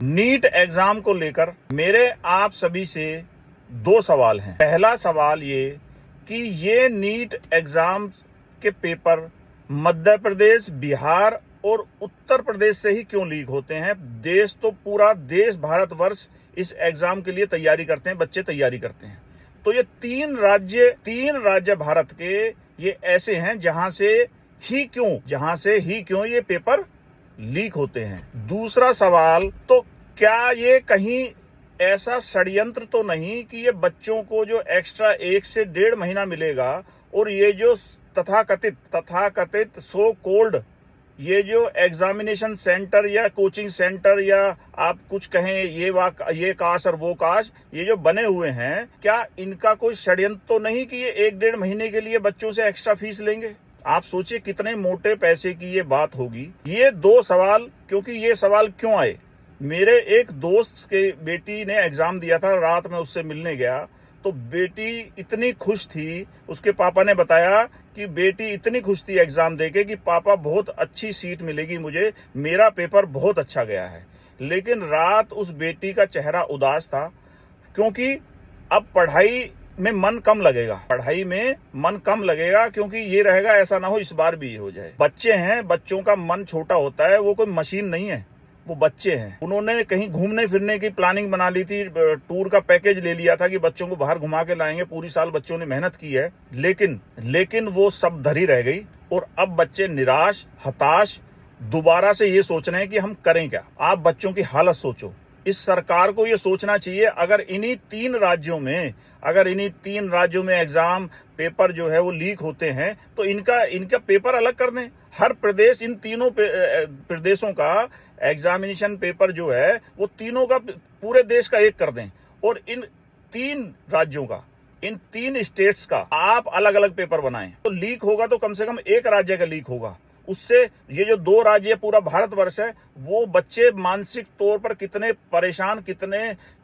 NEET exam को लेकर मेरे आप सभी से दो सवाल हैं। पहला सवाल ये कि ये नीट एग्जाम के पेपर मध्य प्रदेश, बिहार और उत्तर प्रदेश से ही क्यों लीक होते हैं? देश तो पूरा देश, भारतवर्ष इस एग्जाम के लिए तैयारी करते हैं, बच्चे तैयारी करते हैं। तो ये तीन राज्य भारत के ये ऐसे हैं जहां से ही क्यों ये पेपर लीक होते हैं। दूसरा सवाल, तो क्या ये कहीं ऐसा षड्यंत्र तो नहीं कि ये बच्चों को जो एक्स्ट्रा 1 से 1.5 महीना मिलेगा और ये जो तथाकथित सो कोल्ड ये जो एग्जामिनेशन सेंटर या कोचिंग सेंटर या आप कुछ कहें ये काश और वो काश ये जो बने हुए हैं, क्या इनका कोई षड्यंत्र तो नहीं कि ये 1-1.5 महीने के लिए बच्चों से एक्स्ट्रा फीस लेंगे? आप सोचिए कितने मोटे पैसे की ये बात होगी। ये दो सवाल, क्योंकि ये सवाल क्यों आए, मेरे एक दोस्त के बेटी ने एग्जाम दिया था, रात में उससे मिलने गया तो बेटी इतनी खुश थी, उसके पापा ने बताया कि बेटी इतनी खुश थी एग्जाम देके कि पापा बहुत अच्छी सीट मिलेगी मुझे, मेरा पेपर बहुत अच्छा गया है। लेकिन रात उस बेटी का चेहरा उदास था, क्योंकि अब पढ़ाई में मन कम लगेगा, क्योंकि ये रहेगा ऐसा ना हो इस बार भी ये हो जाए। बच्चे हैं, बच्चों का मन छोटा होता है, वो कोई मशीन नहीं है, वो बच्चे हैं। उन्होंने कहीं घूमने फिरने की प्लानिंग बना ली थी, टूर का पैकेज ले लिया था कि बच्चों को बाहर घुमा के लाएंगे, पूरी साल बच्चों ने मेहनत की है, लेकिन वो सब धरी रह गई और अब बच्चे निराश, हताश, दोबारा से ये सोच रहे हैं कि हम करें क्या। आप बच्चों की हालत सोचो। इस सरकार को ये सोचना चाहिए, अगर इन्हीं तीन राज्यों में एग्जाम पेपर जो है वो लीक होते हैं तो इनका पेपर अलग कर दें। हर प्रदेश, इन तीनों प्रदेशों का एग्जामिनेशन पेपर जो है वो तीनों का, पूरे देश का एक कर दें और इन तीन स्टेट्स का आप अलग अलग पेपर बनाएं। तो लीक होगा तो कम से कम एक राज्य का लीक होगा। उससे ये जो 2 राज्य पूरा भारतवर्ष है, वो बच्चे मानसिक तौर पर कितने परेशान,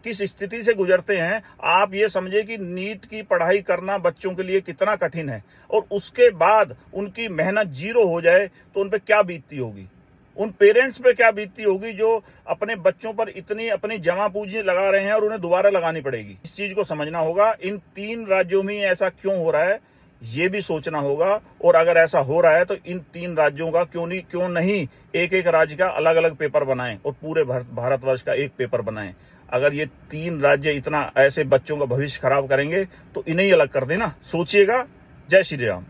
किस स्थिति से गुजरते हैं, आप ये समझे कि नीट की पढ़ाई करना बच्चों के लिए कितना कठिन है। और उसके बाद उनकी मेहनत जीरो हो जाए तो उन पे क्या बीतती होगी, उन पेरेंट्स पे क्या बीतती होगी जो अपने बच्चों पर इतनी अपनी जमा पूंजी लगा रहे हैं और उन्हें दोबारा लगानी पड़ेगी। इस चीज को समझना होगा। इन 3 राज्यों में ऐसा क्यों हो रहा है ये भी सोचना होगा, और अगर ऐसा हो रहा है तो इन 3 राज्यों का क्यों नहीं एक राज्य का अलग अलग पेपर बनाएं और पूरे भारतवर्ष का एक पेपर बनाएं। अगर ये 3 राज्य इतना ऐसे बच्चों का भविष्य खराब करेंगे तो इन्हें ही अलग कर देना। सोचिएगा। जय श्री राम।